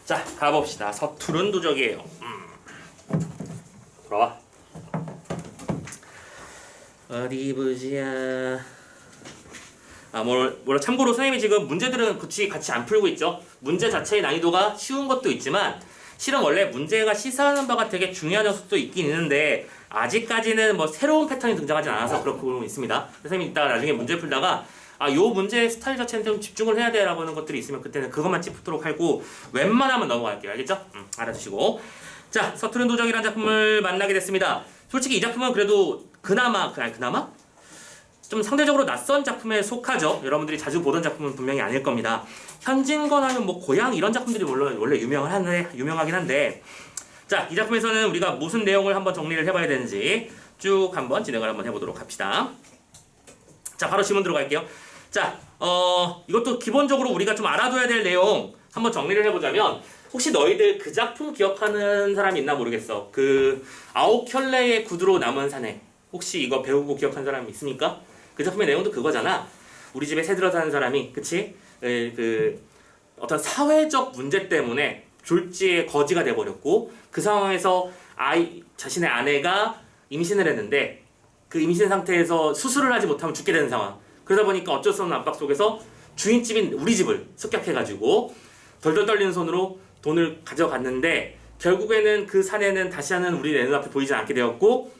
자, 가봅시다. 서투른 도적이에요. 돌아와. 어디 보자. 뭐라 참고로 선생님이 지금 문제들은 같이 안 풀고 있죠. 문제 자체의 난이도가 쉬운 것도 있지만 실은 원래 문제가 시사하는 바가 되게 중요한 요소도 있긴 있는데 아직까지는 뭐 새로운 패턴이 등장하지 않아서 그렇게 보면 있습니다. 선생님이 이따가 나중에 문제 풀다가 요 문제의 스타일 자체는 좀 집중을 해야 돼라고 하는 것들이 있으면 그때는 그것만 짚도록 하고 웬만하면 넘어갈게요. 알겠죠? 알아두시고. 자, 서투른 도적이라는 작품을 만나게 됐습니다. 솔직히 이 작품은 그래도 그나마 좀 상대적으로 낯선 작품에 속하죠. 여러분들이 자주 보던 작품은 분명히 아닐 겁니다. 현진건 하면 뭐 고향 이런 작품들이 물론 원래 유명하긴 한데 자, 이 작품에서는 우리가 무슨 내용을 한번 정리를 해봐야 되는지 쭉 한번 진행을 한번 해보도록 합시다. 자, 바로 질문 들어갈게요. 자, 이것도 기본적으로 우리가 좀 알아둬야 될 내용 한번 정리를 해보자면 혹시 너희들 그 작품 기억하는 사람이 있나 모르겠어. 그 아오켤레의 구두로 남은 사내 혹시 이거 배우고 기억한 사람이 있습니까? 그 작품의 내용도 그거잖아. 우리 집에 새들어 사는 사람이 그치? 그 어떤 사회적 문제 때문에 졸지에 거지가 돼버렸고 그 상황에서 자신의 아내가 임신을 했는데 그 임신 상태에서 수술을 하지 못하면 죽게 되는 상황. 그러다 보니까 어쩔 수 없는 압박 속에서 주인집인 우리 집을 습격해가지고 덜덜 떨리는 손으로 돈을 가져갔는데 결국에는 그 사내는 다시 하는 우리 내 눈앞에 보이지 않게 되었고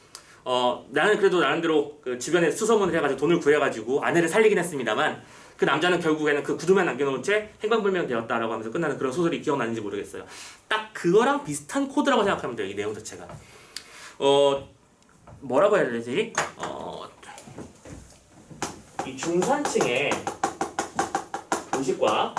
나는 그래도 나름대로 그 주변에 수소문을 해가지고 돈을 구해가지고 아내를 살리긴 했습니다만 그 남자는 결국에는 그 구두만 남겨놓은 채 행방불명 되었다라고 하면서 끝나는 그런 소설이 기억나는지 모르겠어요. 딱 그거랑 비슷한 코드라고 생각하면 돼요. 이 내용 자체가. 뭐라고 해야 되지? 이 중산층의 의식과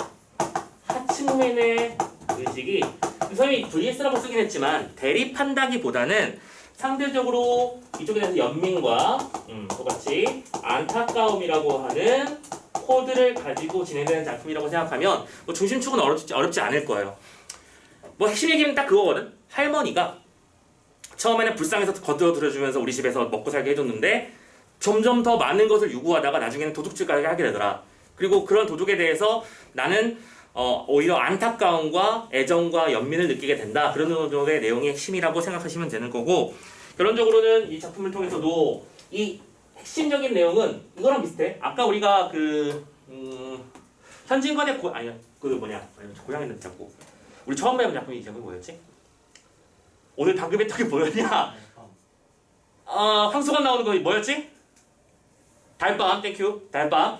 하층민의 의식이 선생님이 VS라고 쓰긴 했지만 대립한다기보다는 상대적으로 이쪽에 대해서 연민과 똑같이 안타까움이라고 하는 코드를 가지고 진행되는 작품이라고 생각하면 뭐 중심축은 어렵지 않을 거예요. 뭐 핵심 얘기는 딱 그거거든. 할머니가 처음에는 불쌍해서 거들어주면서 우리 집에서 먹고 살게 해줬는데 점점 더 많은 것을 요구하다가 나중에는 도둑질까지 하게 되더라. 그리고 그런 도둑에 대해서 나는 오히려 안타까움과 애정과 연민을 느끼게 된다. 그런 정도의 내용이 핵심이라고 생각하시면 되는 거고 결론적으로는 이 작품을 통해서도 이 핵심적인 내용은 이거랑 비슷해. 아까 우리가 현진관의 고향에 자꾸 우리 처음 배운 작품이 이 제목이 뭐였지? 오늘 방금 했던 게 뭐였냐? 황소관 나오는 거 뭐였지? 달밤, 땡큐. 달밤,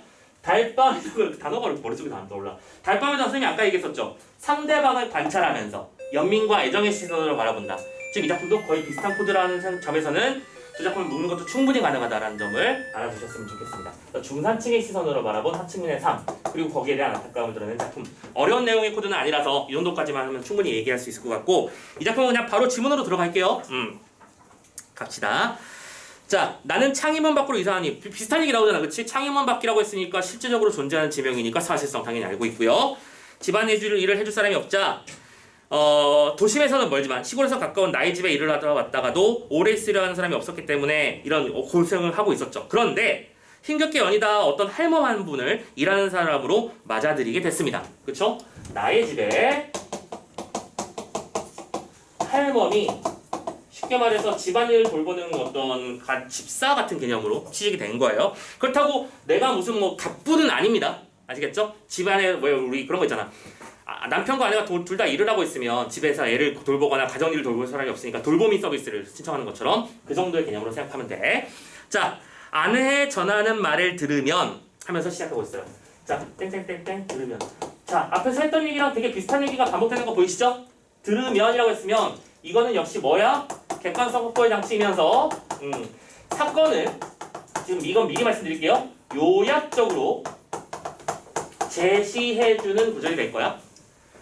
단어가 머릿속에 안 떠올라. 달밤에서 선생님이 아까 얘기했었죠. 상대방을 관찰하면서 연민과 애정의 시선으로 바라본다. 지금 이 작품도 거의 비슷한 코드라는 점에서는 두 작품을 묶는 것도 충분히 가능하다는 점을 알아두셨으면 좋겠습니다. 중산층의 시선으로 바라본 하층민의 삶, 그리고 거기에 대한 안타까움을 드러낸 작품. 어려운 내용의 코드는 아니라서 이 정도까지만 하면 충분히 얘기할 수 있을 것 같고 이 작품은 그냥 바로 지문으로 들어갈게요. 갑시다. 자, 나는 창의문 밖으로 이사하니 비슷한 얘기 나오잖아, 그치? 창의문 밖이라고 했으니까 실제적으로 존재하는 지명이니까 사실상 당연히 알고 있고요. 집안일 일을 해줄 사람이 없자 도심에서는 멀지만 시골에서 가까운 나의 집에 일을 하다 왔다가도 오래 있으려 하는 사람이 없었기 때문에 이런 고생을 하고 있었죠. 그런데 힘겹게 연이다 어떤 할멈 한 분을 일하는 사람으로 맞아들이게 됐습니다. 그쵸? 나의 집에 할멈이 쉽게 말해서 집안일을 돌보는 어떤 집사 같은 개념으로 취직이 된 거예요. 그렇다고 내가 무슨 갑부는 아닙니다. 아시겠죠? 집안에 우리 그런 거 있잖아. 남편과 아내가 둘 다 일을 하고 있으면 집에서 애를 돌보거나 가정일을 돌볼 사람이 없으니까 돌보미 서비스를 신청하는 것처럼 그 정도의 개념으로 생각하면 돼. 자, 아내의 전하는 말을 들으면 하면서 시작하고 있어요. 자, 땡땡땡땡 들으면. 자, 앞에서 했던 얘기랑 되게 비슷한 얘기가 반복되는 거 보이시죠? 들으면이라고 했으면 이거는 역시 뭐야? 객관성 확보의 장치이면서 사건은 지금 이건 미리 말씀드릴게요. 요약적으로 제시해주는 구절이 될 거야.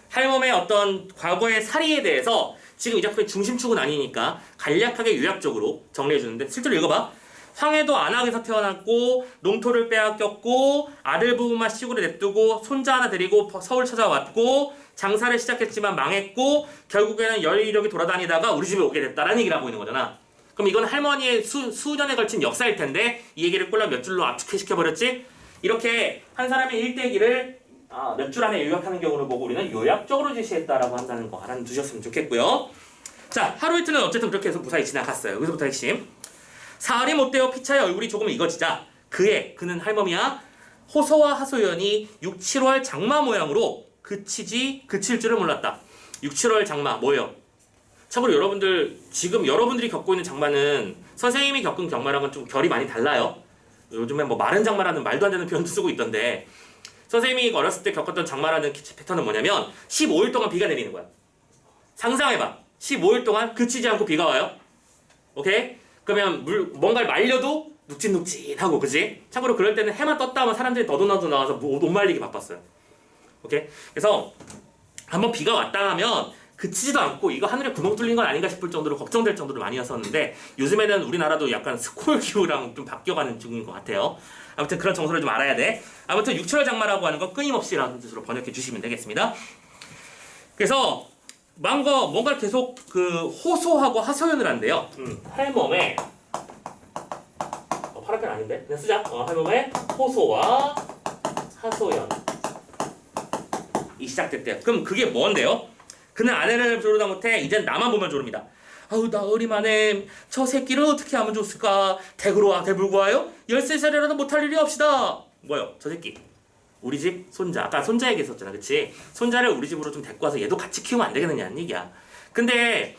할멈의 어떤 과거의 살이에 대해서 지금 이 작품의 중심축은 아니니까 간략하게 요약적으로 정리해주는데 실제로 읽어봐. 황해도 안악에서 태어났고 농토를 빼앗겼고 아들 부부만 시골에 냅두고 손자 하나 데리고 서울 찾아왔고 장사를 시작했지만 망했고 결국에는 여의력이 돌아다니다가 우리 집에 오게 됐다라는 얘기를 하고 있는 거잖아. 그럼 이건 할머니의 수년에 걸친 역사일 텐데 이 얘기를 꼴랑 몇 줄로 압축시켜버렸지? 이렇게 한 사람의 일대기를 몇 줄 안에 요약하는 경우를 보고 우리는 요약적으로 제시했다라고 한다는 거 알아두셨으면 좋겠고요. 자, 하루 이틀은 어쨌든 그렇게 해서 무사히 지나갔어요. 여기서부터 핵심. 사흘이 못되어 피차의 얼굴이 조금 익어지자 그는 할멈이야 호소와 하소연이 6, 7월 장마 모양으로 그칠 줄을 몰랐다. 6, 7월 장마 뭐예요? 참고로 여러분들 지금 여러분들이 겪고 있는 장마는 선생님이 겪은 장마랑은 좀 결이 많이 달라요. 요즘에 뭐 마른 장마라는 말도 안 되는 표현도 쓰고 있던데 선생님이 어렸을 때 겪었던 장마라는 패턴은 뭐냐면 15일 동안 비가 내리는 거야. 상상해봐. 15일 동안 그치지 않고 비가 와요. 오케이? 그러면 뭔가를 말려도 눅진눅진하고 그지? 참고로 그럴 때는 해만 떴다 하면 사람들이 너도나도 나와서 옷 말리기 바빴어요. 오케이? 그래서 한번 비가 왔다 하면 그치지도 않고 이거 하늘에 구멍 뚫린 건 아닌가 싶을 정도로 걱정될 정도로 많이 왔었는데 요즘에는 우리나라도 약간 스콜 기후랑 좀 바뀌어가는 중인 것 같아요. 아무튼 그런 정서를 좀 알아야 돼. 아무튼 6, 7월 장마라고 하는 건 끊임없이라는 뜻으로 번역해 주시면 되겠습니다. 그래서 뭔가를 계속 호소하고 하소연을 한대요. 할멈의 파란펜 아닌데? 그냥 쓰자. 할멈의 호소와 하소연 이 시작됐대요. 그럼 그게 뭔데요? 그는 아내를 조르다 못해 이젠 나만 보면 조릅니다. 아우 나으리만해 저 새끼를 어떻게 하면 좋을까? 대구로와 대불구하여 13살이라도 못할 일이 없시다. 뭐요? 저 새끼 우리 집 손자 아까 손자 얘기했었잖아 그치? 손자를 우리 집으로 좀 데리고 와서 얘도 같이 키우면 안 되겠느냐는 얘기야. 근데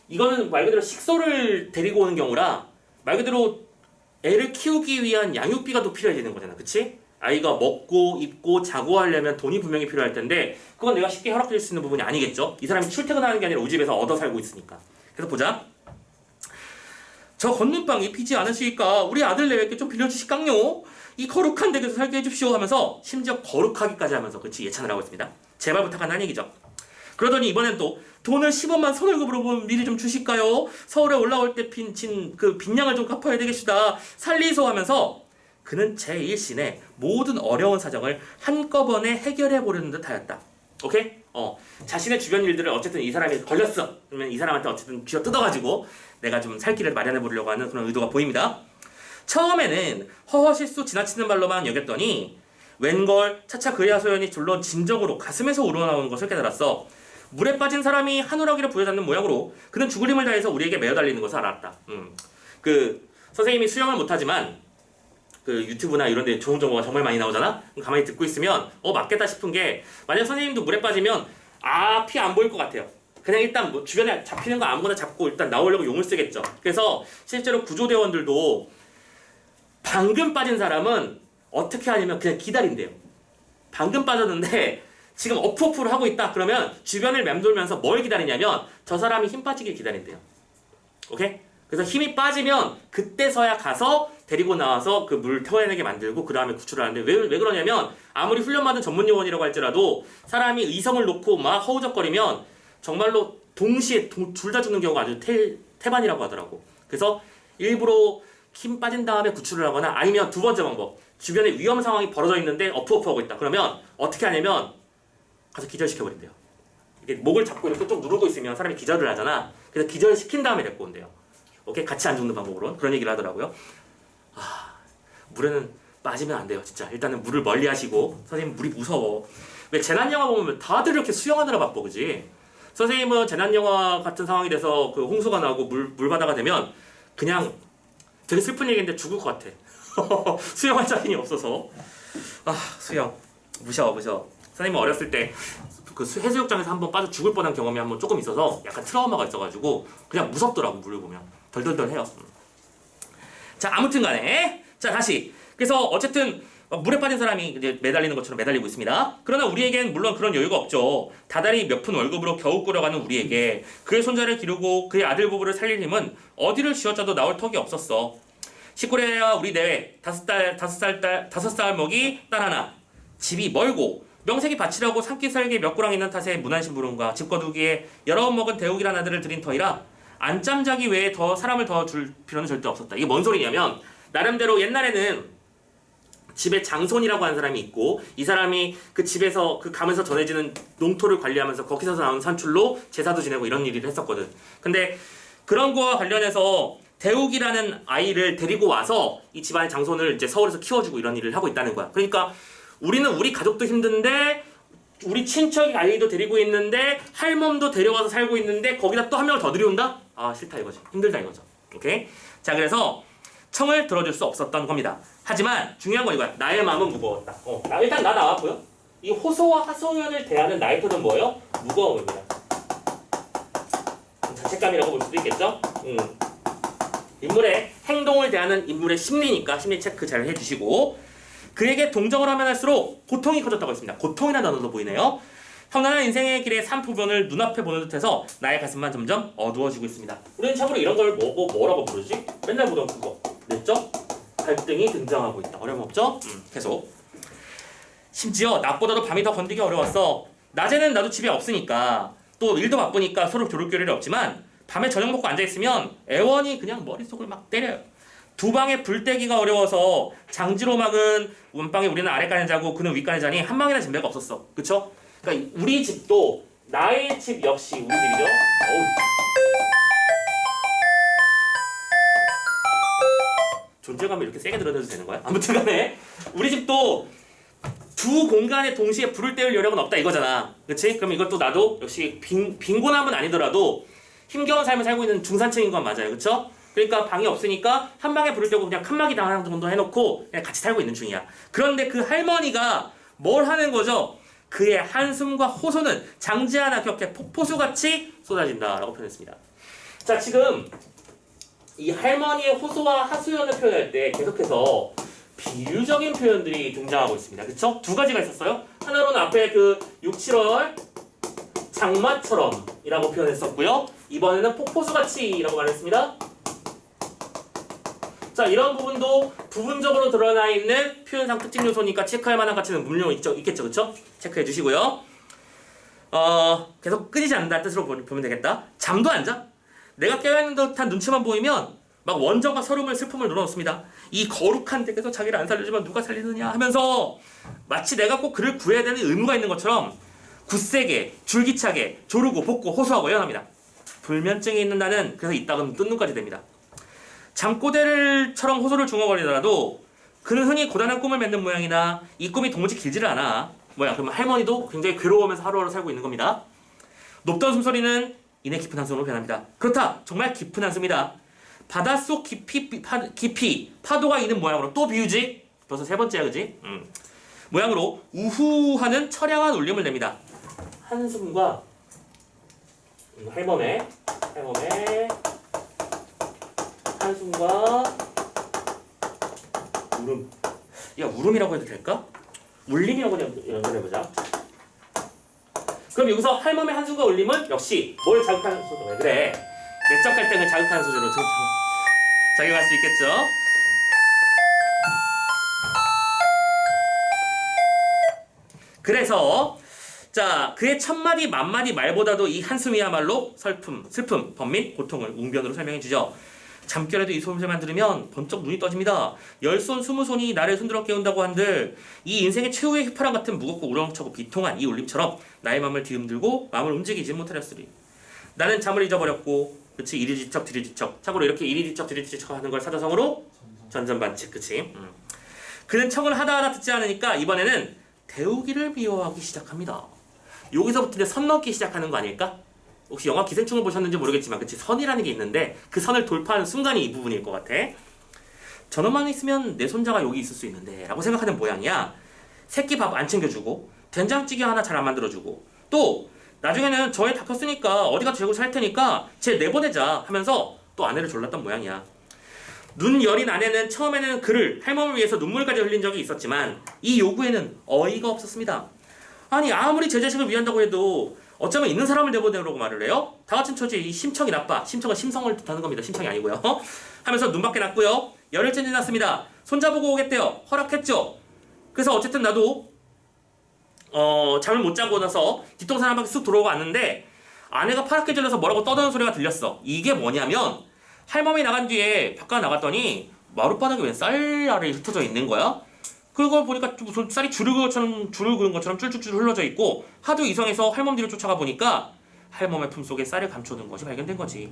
이거는 말 그대로 식소를 데리고 오는 경우라 말 그대로 애를 키우기 위한 양육비가 또 필요해지는 거잖아 그치? 아이가 먹고 입고 자고 하려면 돈이 분명히 필요할 텐데 그건 내가 쉽게 허락해줄 수 있는 부분이 아니겠죠? 이 사람이 출퇴근하는 게 아니라 우리 집에서 얻어 살고 있으니까. 그래서 보자. 저 건눈방이 비지 않으시니까 우리 아들 내외께 좀 빌려주시깡요. 이 거룩한 댁에서 살게 해줍시오 하면서 심지어 거룩하기까지 하면서 그치 예찬을 하고 있습니다. 제발 부탁한다는 얘기죠. 그러더니 이번엔 또 돈을 10원만 선월급으로 미리 좀 주실까요? 서울에 올라올 때 빈양을 좀 갚아야 되겠시다. 살리소 하면서 그는 제1신의 모든 어려운 사정을 한꺼번에 해결해 보려는 듯 하였다. 오케이? 자신의 주변 일들을 어쨌든 이 사람이 걸렸어. 그러면 이 사람한테 어쨌든 쥐어 뜯어가지고 내가 좀 살 길을 마련해 보려고 하는 그런 의도가 보입니다. 처음에는 허허실수 지나치는 말로만 여겼더니 웬걸 차차 그의 하소연이 졸로 진정으로 가슴에서 우러나오는 것을 깨달았어. 물에 빠진 사람이 한 우럭이를 부여잡는 모양으로 그는 죽을 힘을 다해서 우리에게 매어 달리는 것을 알았다. 선생님이 수영을 못하지만 유튜브나 이런 데 좋은 정보가 정말 많이 나오잖아? 가만히 듣고 있으면 맞겠다 싶은 게 만약 선생님도 물에 빠지면 피 안 보일 것 같아요. 그냥 일단 뭐 주변에 잡히는 거 아무거나 잡고 일단 나오려고 용을 쓰겠죠. 그래서 실제로 구조대원들도 방금 빠진 사람은 어떻게 하냐면 그냥 기다린대요. 방금 빠졌는데 지금 어프어프를 하고 있다 그러면 주변을 맴돌면서 뭘 기다리냐면 저 사람이 힘 빠지길 기다린대요. 오케이? 그래서 힘이 빠지면 그때서야 가서 데리고 나와서 그 물 태워내게 만들고 그 다음에 구출을 하는데 왜 그러냐면 아무리 훈련받은 전문 요원이라고 할지라도 사람이 의성을 놓고 막 허우적거리면 정말로 동시에 둘 다 죽는 경우가 아주 태반이라고 하더라고. 그래서 일부러 힘 빠진 다음에 구출을 하거나 아니면 두 번째 방법 주변에 위험 상황이 벌어져 있는데 어프어프하고 있다 그러면 어떻게 하냐면 가서 기절시켜버린대요. 이게 목을 잡고 이렇게 좀 누르고 있으면 사람이 기절을 하잖아. 그래서 기절시킨 다음에 데리고 온대요. 오케이? 같이 안 죽는 방법으로 그런 얘기를 하더라고요. 물에는 빠지면 안 돼요 진짜. 일단은 물을 멀리 하시고 선생님 물이 무서워. 왜 재난영화 보면 다들 이렇게 수영하느라 바빠 그지? 선생님은 재난영화 같은 상황이 돼서 홍수가 나고 물바다가 되면 그냥 되게 슬픈 얘기인데 죽을 것 같아. 수영할 자신이 없어서. 수영 무서워. 선생님은 어렸을 때 해수욕장에서 한번 빠져 죽을 뻔한 경험이 한번 조금 있어서 약간 트라우마가 있어가지고 그냥 무섭더라고 물을 보면. 덜덜덜 해요. 자 아무튼 간에 자 다시 그래서 어쨌든 물에 빠진 사람이 이제 매달리는 것처럼 매달리고 있습니다. 그러나 우리에겐 물론 그런 여유가 없죠. 다달이 몇 푼 월급으로 겨우 꾸려가는 우리에게 그의 손자를 기르고 그의 아들 부부를 살릴 힘은 어디를 쥐어짜도 나올 턱이 없었어. 식구래야 우리 내외 5살 먹이 딸 하나 집이 멀고 명색이 밭이라고 산기 살기 몇 구랑 있는 탓에 무난심부름과 집 거두기에 여러 번 먹은 대욱이라는 아들을 들인 터이라 안짬자기 외에 사람을 더 줄 필요는 절대 없었다. 이게 뭔 소리냐면 나름대로 옛날에는 집에 장손이라고 하는 사람이 있고 이 사람이 그 집에서 가면서 전해지는 농토를 관리하면서 거기서 나온 산출로 제사도 지내고 이런 일을 했었거든. 근데 그런 거와 관련해서 대욱이라는 아이를 데리고 와서 이 집안의 장손을 이제 서울에서 키워주고 이런 일을 하고 있다는 거야. 그러니까 우리는 우리 가족도 힘든데 우리 친척이 아이도 데리고 있는데 할멈도 데려와서 살고 있는데 거기다 또 한 명을 더 들여온다? 아 싫다 이거지. 힘들다 이거죠. 오케이? 자 그래서 청을 들어줄 수 없었던 겁니다. 하지만 중요한 건 이거야. 나의 마음은 무거웠다. 일단 나 나왔고요. 이 호소와 하소연을 대하는 나의 표는 뭐예요? 무거움입니다. 자책감이라고 볼 수도 있겠죠? 인물의 행동을 대하는 인물의 심리니까 심리 체크 잘 해주시고 그에게 동정을 하면 할수록 고통이 커졌다고 했습니다. 고통이라는 단어도 보이네요. 험난한 인생의 길의 산부변을 눈앞에 보는 듯해서 나의 가슴만 점점 어두워지고 있습니다. 우리는 참고로 이런 걸 뭐라고 부르지? 맨날 보던 그거 내적 갈등이 등장하고 있다. 어려움 없죠? 계속. 심지어 낮보다도 밤이 더 건드기 어려웠어. 낮에는 나도 집에 없으니까 또 일도 바쁘니까 서로 조를 겨를이 없지만 밤에 저녁 먹고 앉아있으면 애원이 그냥 머릿속을 막 때려요. 두 방에 불 떼기가 어려워서 장지로 막은 원방에 우리는 아래간에 자고 그는 윗간에 자니 한 방이나 침대가 없었어. 그쵸? 그러니까 우리 집도 나의 집 역시 우리 집이죠. 존재감을 이렇게 세게 드러내도 되는 거야? 아무튼 간에 우리 집도 두 공간에 동시에 불을 때울 여력은 없다 이거잖아. 그치? 그럼 이것도 나도 역시 빈곤함은 아니더라도 힘겨운 삶을 살고 있는 중산층인 건 맞아요. 그쵸? 그러니까 방이 없으니까 한 방에 불을 떼고 그냥 칸막이 하나 정도 해놓고 그냥 같이 살고 있는 중이야. 그런데 그 할머니가 뭘 하는 거죠? 그의 한숨과 호소는 장지하 낙엽에 폭포수같이 쏟아진다 라고 표현했습니다. 자 지금 이 할머니의 호소와 하소연을 표현할 때 계속해서 비유적인 표현들이 등장하고 있습니다. 그쵸? 두 가지가 있었어요. 하나로는 앞에 그 6, 7월 장마처럼 이라고 표현했었고요. 이번에는 폭포수같이 이라고 말했습니다. 자 이런 부분도 부분적으로 드러나 있는 표현상 특징 요소니까 체크할 만한 가치는 물론 있겠죠. 그쵸? 체크해 주시고요. 계속 끊이지 않는다는 뜻으로 보면 되겠다. 잠도 안 자? 내가 깨어있는 듯한 눈치만 보이면 막 원정과 서름을 슬픔을 눌어놓습니다. 이 거룩한 댁에서 자기를 안 살려주면 누가 살리느냐 하면서 마치 내가 꼭 그를 구해야 되는 의무가 있는 것처럼 굳세게 줄기차게 조르고 볶고 호소하고 예언합니다. 불면증이 있는 나는 그래서 이따금 뜬 눈까지 됩니다. 잠꼬대처럼 호소를 중얼거리더라도 그는 흔히 고단한 꿈을 맺는 모양이나 이 꿈이 도무지 길지를 않아. 그러면 할머니도 굉장히 괴로워하면서 하루하루 살고 있는 겁니다. 높던 숨소리는 이내 깊은 한숨으로 변합니다. 그렇다. 정말 깊은 한숨이다. 바닷속 깊이 파도가 있는 모양으로 또 비유지? 벌써 세 번째야 그지? 모양으로 우후하는 처량한 울림을 냅니다. 한숨과 할멈의 한숨과 울음. 야 울음이라고 해도 될까? 울림이라고 연결해보자. 그럼 여기서 할멈의 한숨과 울림은 역시 뭘 자극하는 소리로 왜 그래? 내적 갈등을 자극하는 소재로 작용할 수 있겠죠. 그래서 자 그의 첫마디 만마디 말보다도 이 한숨이야말로 슬픔, 번민, 고통을 웅변으로 설명해 주죠. 잠결에도 이 소리만 들으면 번쩍 눈이 떠집니다. 10손 20손이 나를 손들어 깨운다고 한들 이 인생의 최후의 휘파람 같은 무겁고 우렁차고 비통한 이 울림처럼 나의 마음을 뒤흔들고 마음을 움직이지 못하였으리. 나는 잠을 잊어버렸고 그치 이리지척 뒤리지척 참고로 이렇게 이리지척 뒤리지척 하는 걸 사자성어로 전전반칙 그치 그는 청을 하다 듣지 않으니까 이번에는 데우기를 미워하기 시작합니다. 여기서부터 이제 선 넘기 시작하는 거 아닐까? 혹시 영화 기생충을 보셨는지 모르겠지만 그치 선이라는 게 있는데 그 선을 돌파하는 순간이 이 부분일 것 같아. 저놈만 있으면 내 손자가 여기 있을 수 있는데 라고 생각하는 모양이야. 새끼 밥 안 챙겨주고 된장찌개 하나 잘 안 만들어주고 또 나중에는 저애 다 컸으니까 어디 가서 재고 살 테니까 쟤 내보내자 하면서 또 아내를 졸랐던 모양이야. 눈 여린 아내는 처음에는 그를 할멈을 위해서 눈물까지 흘린 적이 있었지만 이 요구에는 어이가 없었습니다. 아니 아무리 제 자식을 위한다고 해도 어쩌면 있는 사람을 내보내라고 말을 해요? 다 같은 처지에 이 심청이 나빠. 심청은 심성을 뜻하는 겁니다. 심청이 아니고요. 하면서 눈밖에 났고요. 열흘째 지났습니다. 손자보고 오겠대요. 허락했죠. 그래서 어쨌든 나도 잠을 못 자고 나서 뒷동산 한 바퀴 쑥 돌아오고 왔는데 아내가 파랗게 질러서 뭐라고 떠드는 소리가 들렸어. 이게 뭐냐면 할멈이 나간 뒤에 바깥 나갔더니 마룻바닥에 웬 쌀알이 흩어져 있는 거야. 그걸 보니까 쌀이 줄을 그은 것처럼 쫄쫄쫄 흘러져 있고 하도 이상해서 할멈 뒤를 쫓아가 보니까 할멈의 품속에 쌀을 감춰둔 것이 발견된 거지.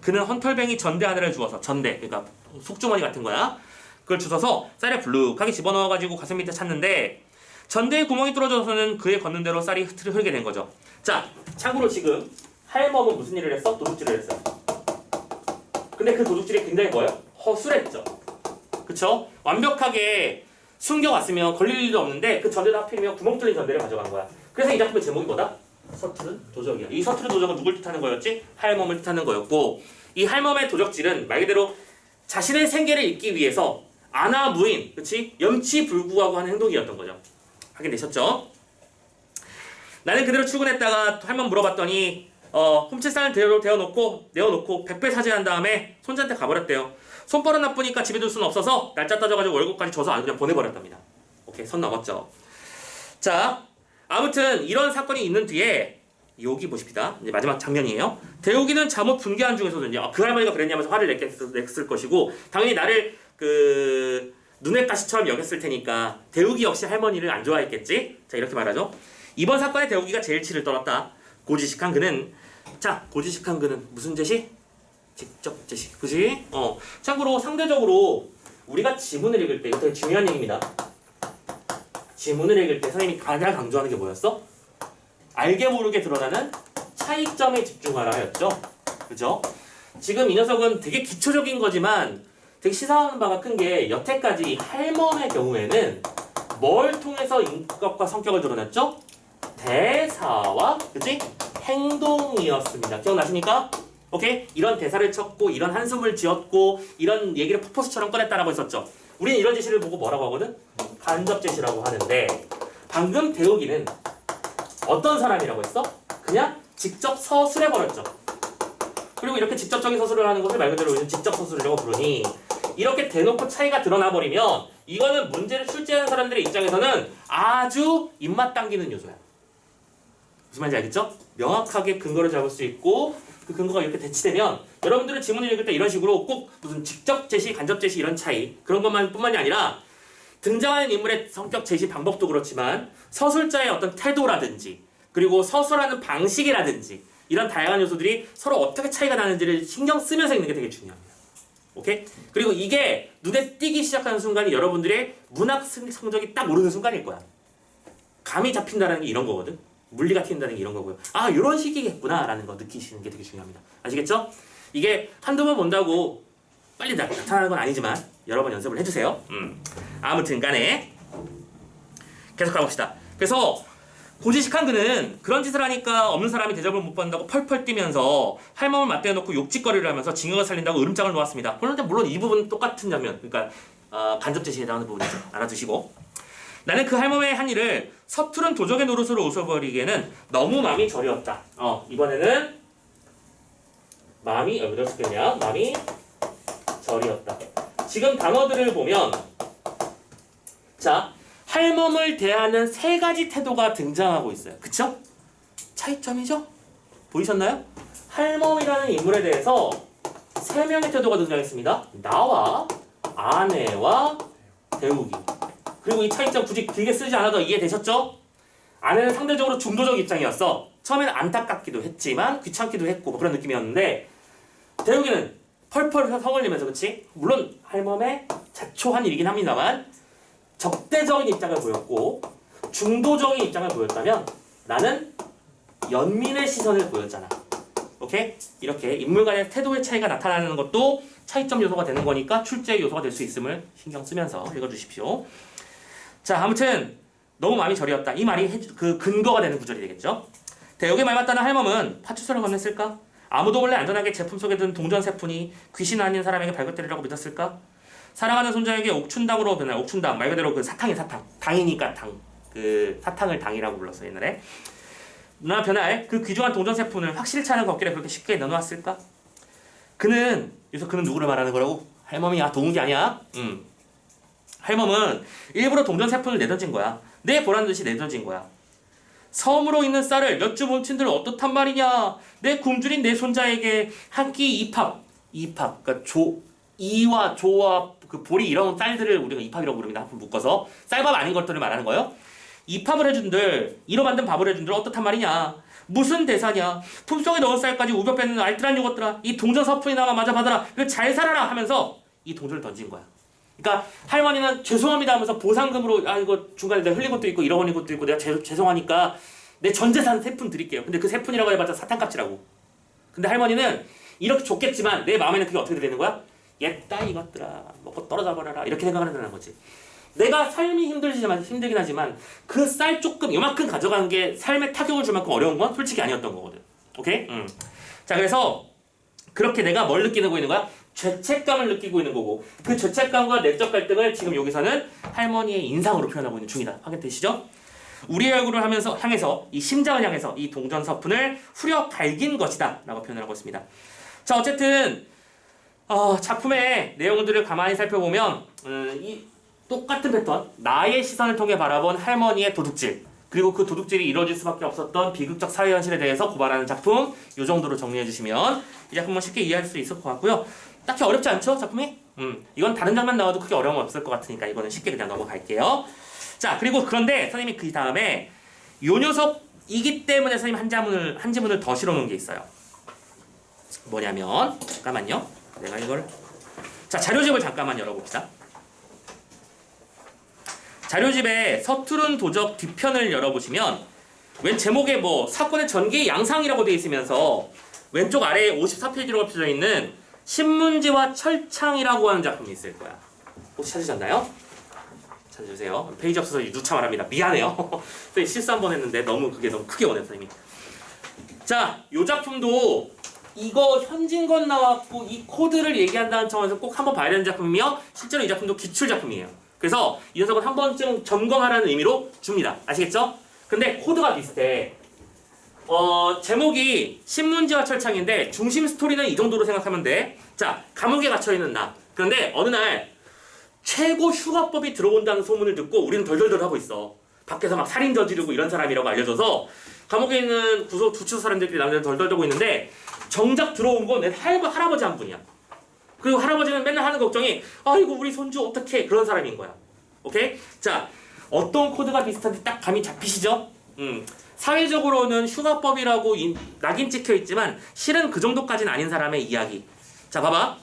그는 헌털뱅이 전대 하나를 주워서 전대 그러니까 속주머니 같은 거야. 그걸 주워서 쌀에 불룩하게 집어넣어가지고 가슴 밑에 찾는데 전대에 구멍이 뚫어져서는 그의 걷는 대로 쌀이 흐르게 된 거죠. 자, 참고로 지금 할멈은 무슨 일을 했어? 도둑질을 했어요. 근데 그 도둑질이 굉장히 뭐예요? 허술했죠. 그쵸? 완벽하게 숨겨왔으면 걸릴 일도 없는데 그 전대도 하필이면 구멍 뚫린 전대를 가져간 거야. 그래서 이 작품의 제목이 뭐다? 서투른 도적이야. 이 서투른 도적은 누굴 뜻하는 거였지? 할멈을 뜻하는 거였고, 이 할멈의 도적질은 말 그대로 자신의 생계를 잇기 위해서 아나무인, 그치? 염치불구하고 하는 행동이었던 거죠. 확인되셨죠? 나는 그대로 출근했다가 할멈 물어봤더니 훔칠 쌀을 내어놓고 100배 사죄한 다음에 손자한테 가버렸대요. 손버릇 나쁘니까 집에 둘 수는 없어서 날짜 따져가지고 월급까지 줘서 아주 그냥 보내버렸답니다. 오케이, 선 넘었죠. 자, 아무튼 이런 사건이 있는 뒤에 여기 보십시다. 이제 마지막 장면이에요. 대우기는 잠옷 분개한 중에서도 이제 그 할머니가 그랬냐면서 화를 냈을 것이고, 당연히 나를 눈의 가시처럼 여겼을 테니까 대우기 역시 할머니를 안 좋아했겠지. 자, 이렇게 말하죠. 이번 사건에 대우기가 제일 치를 떨었다. 고지식한 그는 무슨 제시? 직접 제시. 그지? 참고로 상대적으로 우리가 지문을 읽을 때 이거 되게 중요한 얘기입니다. 지문을 읽을 때 선생님이 가장 강조하는 게 뭐였어? 알게 모르게 드러나는 차이점에 집중하라였죠. 그죠? 지금 이 녀석은 되게 기초적인 거지만 되게 시사하는 바가 큰 게, 여태까지 할멈의 경우에는 뭘 통해서 인격과 성격을 드러냈죠? 대사와, 그치? 행동이었습니다. 기억나십니까? 오케이? 이런 대사를 쳤고, 이런 한숨을 지었고, 이런 얘기를 퍼포스처럼 꺼냈다라고 했었죠. 우리는 이런 제시를 보고 뭐라고 하거든? 간접 제시라고 하는데, 방금 대우기는 어떤 사람이라고 했어? 그냥 직접 서술해버렸죠. 그리고 이렇게 직접적인 서술을 하는 것을 말 그대로 우리는 직접 서술이라고 부르니, 이렇게 대놓고 차이가 드러나버리면 이거는 문제를 출제하는 사람들의 입장에서는 아주 입맛 당기는 요소야. 무슨 말인지 알겠죠? 명확하게 근거를 잡을 수 있고, 그 근거가 이렇게 대치되면 여러분들은 지문을 읽을 때 이런 식으로 꼭 무슨 직접 제시, 간접 제시 이런 차이, 그런 것만 뿐만이 아니라 등장하는 인물의 성격 제시 방법도 그렇지만 서술자의 어떤 태도라든지, 그리고 서술하는 방식이라든지, 이런 다양한 요소들이 서로 어떻게 차이가 나는지를 신경 쓰면서 읽는 게 되게 중요합니다. 오케이? 그리고 이게 눈에 띄기 시작하는 순간이 여러분들의 문학 성적이 딱 오르는 순간일 거야. 감이 잡힌다는 게 이런 거거든. 물리가 튄다는 게 이런 거고요. 아, 이런 식이겠구나 라는 거 느끼시는 게 되게 중요합니다. 아시겠죠? 이게 한두 번 본다고 빨리 나타나는 건 아니지만 여러 번 연습을 해주세요. 아무튼 간에 계속 가봅시다. 그래서 고지식한 그는 그런 짓을 하니까 없는 사람이 대접을 못 받는다고 펄펄 뛰면서 할멈을 맞대놓고 욕짓거리를 하면서 징역을 살린다고 으름장을 놓았습니다. 그런데 물론 이 부분은 똑같은 장면, 그러니까 간접 제시에 해당하는 부분이죠. 알아두시고, 나는 그 할멈의 한 일을 서투른 도적의 노릇으로 웃어버리기에는 너무 마음이 저리었다. 이번에는 마음이 어디로 쓰겠냐? 마음이 저리었다. 지금 단어들을 보면, 자, 할멈을 대하는 세 가지 태도가 등장하고 있어요. 그쵸? 차이점이죠? 보이셨나요? 할멈이라는 인물에 대해서 세 명의 태도가 등장했습니다. 나와, 아내와 대우기. 그리고 이 차이점 굳이 길게 쓰지 않아도 이해되셨죠? 아내는 상대적으로 중도적 입장이었어. 처음에는 안타깝기도 했지만 귀찮기도 했고 뭐 그런 느낌이었는데, 대우기는 펄펄 성을 내면서, 그치? 물론 할멈의 자초한 일이긴 합니다만 적대적인 입장을 보였고 중도적인 입장을 보였다면 나는 연민의 시선을 보였잖아. 오케이? 이렇게 인물 간의 태도의 차이가 나타나는 것도 차이점 요소가 되는 거니까 출제 요소가 될 수 있음을 신경 쓰면서 읽어주십시오. 자, 아무튼 너무 마음이 저리었다. 이 말이 그 근거가 되는 구절이 되겠죠. 대역의 말 맞다는 할멈은 파출소를 건넸을까? 아무도 원래 안전하게 제품 속에 든 동전세푼이 귀신 아닌 사람에게 발걸되리라고 믿었을까? 사랑하는 손자에게 옥춘당으로 변할, 옥춘당 말 그대로 그 사탕이 사탕, 당이니까 당, 그 사탕을 당이라고 불렀어 옛날에. 나 변할 그 귀중한 동전세푼을 확실치 않은 걷길에 그렇게 쉽게 넣어놨을까? 그는, 여기서 그는 누구를 말하는 거라고? 할멈이야, 도무지 아니야? 할멈은 일부러 동전세푼을 내던진 거야. 내 보란 듯이 내던진 거야. 섬으로 있는 쌀을 몇 주 몸친들 어떻단 말이냐? 내 굶주린 내 손자에게 한 끼 이팝, 그러니까 이와 조와 그 보리 이런 쌀들을 우리가 이팝이라고 부릅니다. 한번 묶어서 쌀밥 아닌 것들을 말하는 거예요. 이팝을 해준들, 이로 만든 밥을 해준들 어떻단 말이냐? 무슨 대사냐? 품속에 넣은 쌀까지 우겨 뺏는 알뜰한 요것들아, 이 동전 서푼이나마 마저 받아라. 잘 살아라 하면서 이 동전을 던진 거야. 그러니까 할머니는 죄송합니다 하면서 보상금으로 아 이거 중간에 내가 흘린 것도 있고 잃어버린 것도 있고 내가 죄송하니까 내 전 재산 3푼 드릴게요. 근데 그 3푼이라고 해봤자 사탕값이라고. 근데 할머니는 이렇게 줬겠지만 내 마음에는 그게 어떻게 되는 거야? 얘따 이것들아 먹고 떨어져 버려라 이렇게 생각하는 거지. 내가 삶이 힘들긴 하지만 그 쌀 조금 요만큼 가져가는 게 삶에 타격을 줄 만큼 어려운 건 솔직히 아니었던 거거든. 오케이? 자 그래서 그렇게 내가 뭘 느끼고 있는 거야? 죄책감을 느끼고 있는 거고 그 죄책감과 내적 갈등을 지금 여기서는 할머니의 인상으로 표현하고 있는 중이다. 확인되시죠? 우리의 얼굴을 향해서 이 심장을 향해서 이 동전서푼을 후려 갈긴 것이다 라고 표현을 하고 있습니다. 자 어쨌든 작품의 내용들을 가만히 살펴보면 이 똑같은 패턴 나의 시선을 통해 바라본 할머니의 도둑질 그리고 그 도둑질이 이루어질 수밖에 없었던 비극적 사회 현실에 대해서 고발하는 작품 이 정도로 정리해 주시면 이 작품은 쉽게 이해할 수 있을 것 같고요. 딱히 어렵지 않죠 작품이? 이건 다른 장면 나와도 크게 어려움 없을 것 같으니까 이거는 쉽게 그냥 넘어갈게요. 자 그리고 그런데 선생님이 그 다음에 요 녀석이기 때문에 선생님 한 지문을 더 실어놓은 게 있어요. 뭐냐면 잠깐만요. 내가 이걸 자 자료집을 잠깐만 열어봅시다. 자료집에 서투른 도적 뒤편을 열어보시면 왼 제목에 뭐 사건의 전개 양상이라고 되어 있으면서 왼쪽 아래에 54페이지로 펴져 있는 신문지와 철창이라고 하는 작품이 있을 거야. 혹시 찾으셨나요? 찾아주세요. 페이지 없어서 누차 말합니다. 미안해요. 선생님 실수 한 번 했는데 그게 너무 크게 원해요 선생님이. 자, 요 작품도 이거 현진건 나왔고 이 코드를 얘기한다는 점에서 꼭 한번 봐야 되는 작품이며 실제로 이 작품도 기출 작품이에요. 그래서 이 녀석은 한 번쯤 점검하라는 의미로 줍니다. 아시겠죠? 근데 코드가 비슷해. 제목이 신문지와 철창인데 중심 스토리는 이 정도로 생각하면 돼. 자, 감옥에 갇혀있는 나. 그런데 어느 날 최고 휴가법이 들어온다는 소문을 듣고 우리는 덜덜덜 하고 있어. 밖에서 막 살인 저지르고 이런 사람이라고 알려져서 감옥에 있는 구치소 사람들끼리 남들 덜덜 떨고 있는데 정작 들어온 건 내 할아버지 한 분이야. 그리고 할아버지는 맨날 하는 걱정이 아이고 우리 손주 어떡해 그런 사람인 거야. 오케이? 자 어떤 코드가 비슷한지 딱 감이 잡히시죠? 사회적으로는 휴가법이라고 낙인 찍혀 있지만 실은 그 정도까지는 아닌 사람의 이야기. 자 봐봐.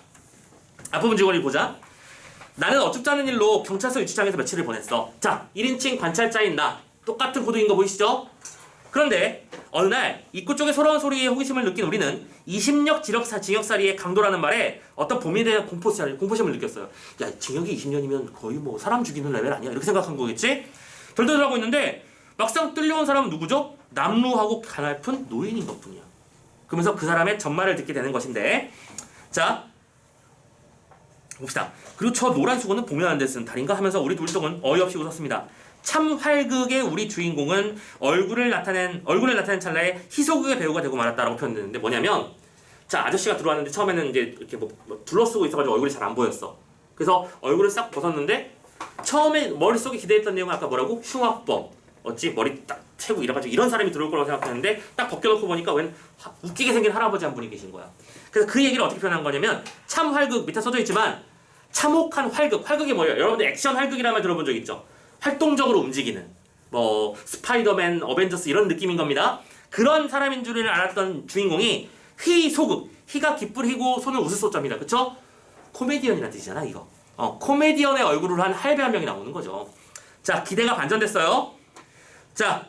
앞부분 주거리 보자. 나는 어쭙지 않은 일로 경찰서 유치장에서 며칠을 보냈어. 자 1인칭 관찰자인 나. 똑같은 코드인 거 보이시죠? 그런데 어느 날 입구 쪽에 서러운 소리에 호기심을 느낀 우리는 20년 징역살이의 강도라는 말에 어떤 범인에 대한 공포심을 느꼈어요. 야 징역이 20년이면 거의 뭐 사람 죽이는 레벨 아니야? 이렇게 생각한 거겠지? 덜덜 하고 있는데 막상 끌려온 사람은 누구죠? 남루하고 가냘픈 노인인 것뿐이야. 그러면서 그 사람의 전말을 듣게 되는 것인데 자 봅시다. 그리고 저 노란 수건은 복면한 데 쓴 달인가 하면서 우리 둘동은 어이없이 웃었습니다. 참 활극의 우리 주인공은 얼굴을 나타낸 찰나에 희소극의 배우가 되고 말았다라고 표현되는데 뭐냐면 자 아저씨가 들어왔는데 처음에는 이제 이렇게 뭐 둘러쓰고 있어가지고 얼굴이 잘 안 보였어. 그래서 얼굴을 싹 벗었는데 처음에 머릿속에 기대했던 내용은 아까 뭐라고? 흉악범 어찌 머리 딱 채고 이래가지고 이런 사람이 들어올 거라고 생각했는데 딱 벗겨놓고 보니까 웬 웃기게 생긴 할아버지 한 분이 계신 거야. 그래서 그 얘기를 어떻게 표현한 거냐면 참 활극 밑에 써져 있지만 참혹한 활극이 뭐예요? 여러분들 액션 활극이라는 말 들어본 적 있죠? 활동적으로 움직이는 뭐 스파이더맨, 어벤져스 이런 느낌인 겁니다. 그런 사람인 줄을 알았던 주인공이 희소극, 희가 기쁠 희고 손을 웃을 소자입니다. 그쵸? 코미디언이라는 뜻이잖아 이거. 코미디언의 얼굴을 한 할배 한 명이 나오는 거죠. 자 기대가 반전됐어요. 자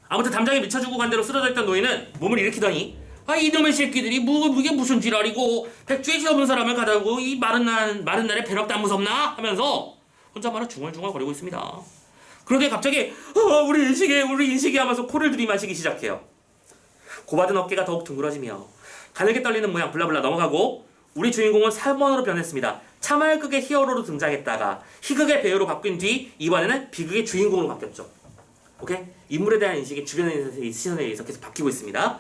아무튼 담장에 미쳐주고 간 대로 쓰러져 있던 노인은 몸을 일으키더니 아 이놈의 새끼들이 이게 무슨 지랄이고 백주에 시험은 사람을 가다고 이 마른 날에 배럭도 안 무섭나? 하면서 혼자만은 중얼중얼 거리고 있습니다. 그런데 갑자기 우리 인식이 하면서 코를 들이마시기 시작해요. 고받은 어깨가 더욱 둥그러지며 가늘게 떨리는 모양 블라블라 넘어가고 우리 주인공은 3번으로 변했습니다. 참활극의 히어로로 등장했다가 희극의 배우로 바뀐 뒤 이번에는 비극의 주인공으로 바뀌었죠. 오케이? 인물에 대한 인식이 주변의 시선에 의해서 계속 바뀌고 있습니다.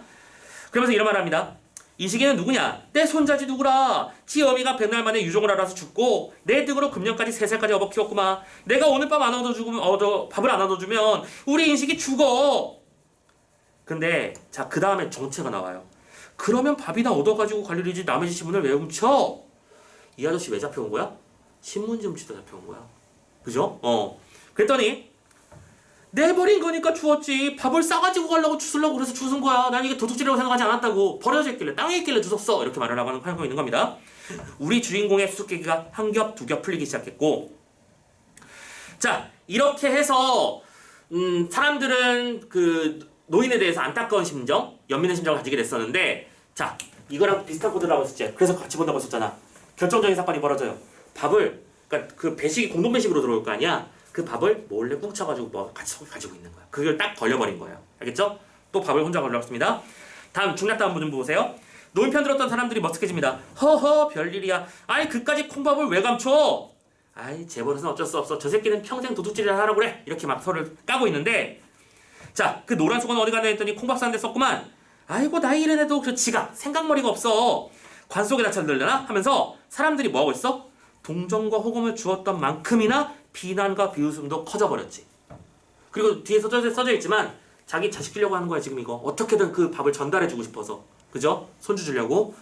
그러면서 이런 말을 합니다. 이 시기는 누구냐? 내 손자지 누구라. 지 어미가 100날 만에 유종을 알아서 죽고 내 등으로 금년까지 3살까지 업어 키웠구만. 내가 오늘 밤 밥을 안 얻어주면 우리 인식이 죽어. 근데 자 그 다음에 정체가 나와요. 그러면 밥이나 얻어가지고 갈 일이지 남의 집 신문을 왜 훔쳐? 이 아저씨 왜 잡혀온 거야? 신문지 훔치다 잡혀온 거야. 그죠? 그랬더니 내버린 거니까 주웠지. 밥을 싸가지고 가려고 주우려고 그래서 주운 거야. 난 이게 도둑질이라고 생각하지 않았다고. 버려져 있길래 땅에 있길래 주웠어. 이렇게 말을 하고 있는 겁니다. 우리 주인공의 수수께끼가 한 겹, 두 겹 풀리기 시작했고, 자 이렇게 해서 사람들은 그 노인에 대해서 안타까운 심정, 연민의 심정을 가지게 됐었는데, 자 이거랑 비슷한 코드라고 했었지. 그래서 같이 본다고 했었잖아. 결정적인 사건이 벌어져요. 밥을, 그러니까 그 배식이 공동 배식으로 들어올 거 아니야. 그 밥을 몰래 꽁쳐가지고 뭐 같이 가지고 있는 거야. 그걸 딱 걸려버린 거예요. 알겠죠? 또 밥을 혼자 걸렸습니다. 다음 중략 다음 좀 보세요. 노인 편 들었던 사람들이 머쓱해집니다. 허허 별일이야. 아이 그까짓 콩밥을 왜 감춰? 아이 재벌에서는 어쩔 수 없어. 저 새끼는 평생 도둑질을 하라고 그래. 이렇게 막 서로를 까고 있는데, 자 그 노란 수건은 어디 갔나 했더니 콩밥 싸는데 썼구만. 아이고 나이 이런 애도 그 지가 생각머리가 없어. 관 속에다 쳐들려나? 하면서 사람들이 뭐하고 있어? 동정과 호감을 주었던 만큼이나 비난과 비웃음도 커져버렸지. 그리고 뒤에 써져 있지만 자기 자식 주려고 하는 거야 지금 이거. 어떻게든 그 밥을 전달해주고 싶어서. 그죠? 손주 주려고.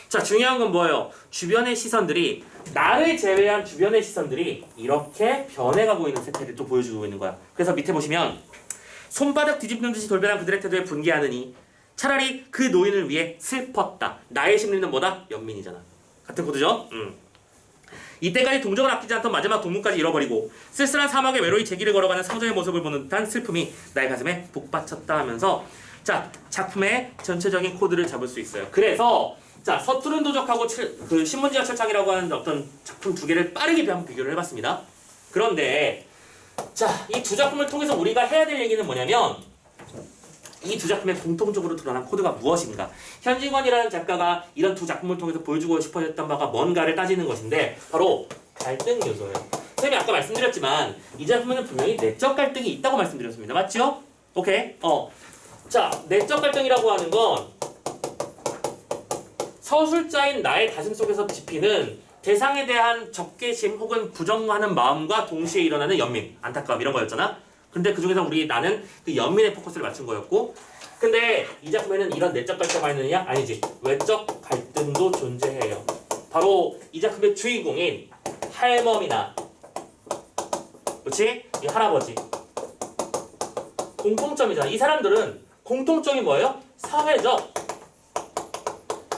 자 중요한 건 뭐예요? 주변의 시선들이, 나를 제외한 주변의 시선들이 이렇게 변해가고 있는 세태를 또 보여주고 있는 거야. 그래서 밑에 보시면 손바닥 뒤집는 듯이 돌변한 그들의 태도에 분개하느니 차라리 그 노인을 위해 슬펐다. 나의 심리는 뭐다? 연민이잖아. 같은 코드죠? 이때까지 동정을 아끼지 않던 마지막 동무까지 잃어버리고 쓸쓸한 사막에 외로이 제길을 걸어가는 성전의 모습을 보는 듯한 슬픔이 나의 가슴에 북받쳤다 하면서, 자 작품의 전체적인 코드를 잡을 수 있어요. 그래서 자 서투른 도적하고 그 신문지와 철창이라고 하는 어떤 작품 두 개를 빠르게 한번 비교를 해봤습니다. 그런데 자 이 두 작품을 통해서 우리가 해야 될 얘기는 뭐냐면, 이 두 작품의 공통적으로 드러난 코드가 무엇인가? 현진권이라는 작가가 이런 두 작품을 통해서 보여주고 싶어했던 바가 뭔가를 따지는 것인데, 바로 갈등 요소예요. 선생님이 아까 말씀드렸지만 이 작품에는 분명히 내적 갈등이 있다고 말씀드렸습니다. 맞죠? 오케이? 자, 내적 갈등이라고 하는 건 서술자인 나의 가슴 속에서 짚히는 대상에 대한 적개심 혹은 부정하는 마음과 동시에 일어나는 연민, 안타까움 이런 거였잖아? 근데 그 중에서 나는 그 연민의 포커스를 맞춘 거였고, 근데 이 작품에는 이런 내적 갈등만 있느냐? 아니지. 외적 갈등도 존재해요. 바로 이 작품의 주인공인 할머니나, 그렇지? 이 할아버지. 공통점이잖아. 이 사람들은 공통점이 뭐예요? 사회적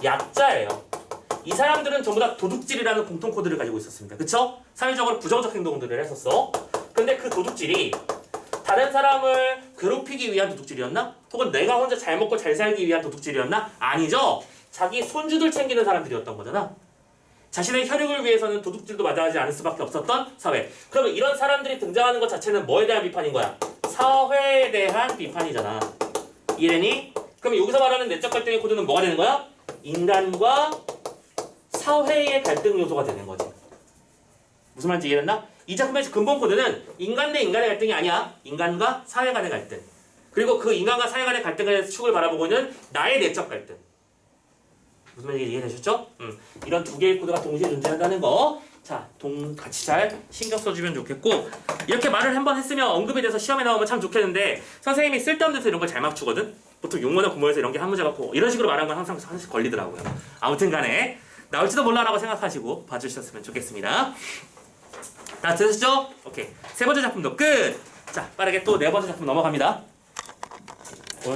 약자예요. 이 사람들은 전부 다 도둑질이라는 공통 코드를 가지고 있었습니다. 그쵸? 사회적으로 부정적 행동들을 했었어. 근데 그 도둑질이 다른 사람을 괴롭히기 위한 도둑질이었나? 혹은 내가 혼자 잘 먹고 잘 살기 위한 도둑질이었나? 아니죠. 자기 손주들 챙기는 사람들이었던 거잖아. 자신의 혈육을 위해서는 도둑질도 마다하지 않을 수밖에 없었던 사회. 그러면 이런 사람들이 등장하는 것 자체는 뭐에 대한 비판인 거야? 사회에 대한 비판이잖아. 이해되니? 그럼 여기서 말하는 내적 갈등의 코드는 뭐가 되는 거야? 인간과 사회의 갈등 요소가 되는 거지. 무슨 말인지 이해됐나? 이 작품의 근본 코드는 인간 대 인간의 갈등이 아니야. 인간과 사회 간의 갈등. 그리고 그 인간과 사회 간의 갈등의 축을 바라보고 있는 나의 내적 갈등. 무슨 말인지 이해되셨죠? 이런 두 개의 코드가 동시에 존재한다는 거. 자, 같이 잘 신경 써주면 좋겠고, 이렇게 말을 한번 했으면 언급이 돼서 시험에 나오면 참 좋겠는데, 선생님이 쓸데없는 데서 이런 걸 잘 맞추거든? 보통 용어나 구문에서 이런 게 한 문제 갖고 이런 식으로 말하는 건 항상 하나씩 걸리더라고요. 아무튼 간에 나올지도 몰라라고 생각하시고 봐주셨으면 좋겠습니다. 다 들으셨죠? 오케이. 세 번째 작품도 끝! 자, 빠르게 또 네 번째 작품 넘어갑니다.